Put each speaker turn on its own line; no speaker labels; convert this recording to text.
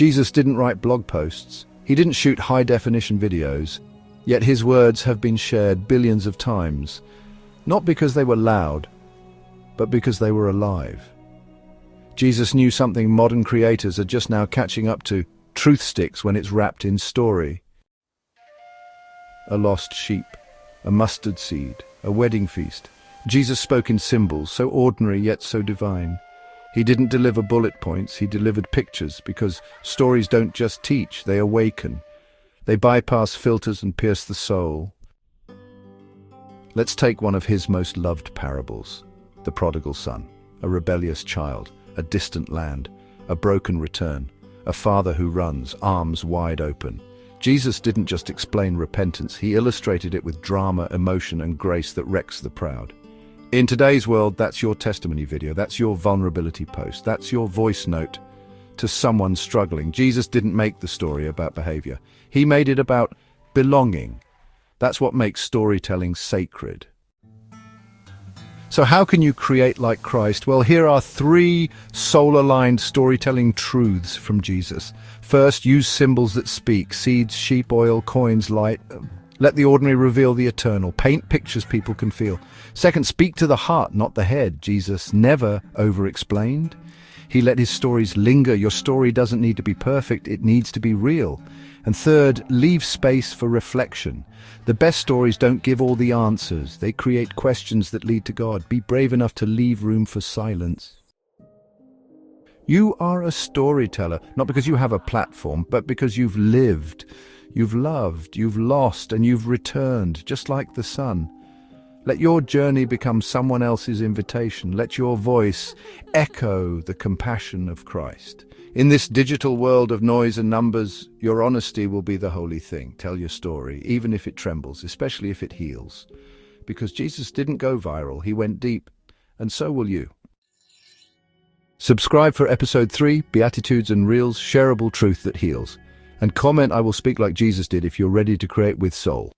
Jesus didn't write blog posts. He didn't shoot high-definition videos. Yet his words have been shared billions of times, not because they were loud, but because they were alive. Jesus knew something modern creators are just now catching up to. Truth sticks when it's wrapped in story. A lost sheep, a mustard seed, a wedding feast. Jesus spoke in symbols, so ordinary yet so divine. He didn't deliver bullet points, he delivered pictures, because stories don't just teach, they awaken. They bypass filters and pierce the soul. Let's take one of his most loved parables, the Prodigal Son, a rebellious child, a distant land, a broken return, a father who runs, arms wide open. Jesus didn't just explain repentance, he illustrated it with drama, emotion, and grace that wrecks the proud. In today's world, that's your testimony video, that's your vulnerability post, that's your voice note to someone struggling. Jesus didn't make the story about behavior. He made it about belonging. That's what makes storytelling sacred. So how can you create like Christ? Well, here are 3 soul-aligned storytelling truths from Jesus. First, use symbols that speak: seeds, sheep, oil, coins, light. Let the ordinary reveal the eternal. Paint pictures people can feel. Second, speak to the heart, not the head. Jesus never over-explained. He let his stories linger. Your story doesn't need to be perfect, it needs to be real. And third, leave space for reflection. The best stories don't give all the answers. They create questions that lead to God. Be brave enough to leave room for silence. You are a storyteller, not because you have a platform, but because you've lived, you've loved, you've lost, and you've returned, just like the Son. Let your journey become someone else's invitation. Let your voice echo the compassion of Christ. In this digital world of noise and numbers, your honesty will be the holy thing. Tell your story, even if it trembles, especially if it heals. Because Jesus didn't go viral, he went deep, and so will you. Subscribe for episode 3, Beatitudes and Reels, shareable truth that heals. And comment, I will speak like Jesus did, if you're ready to create with soul.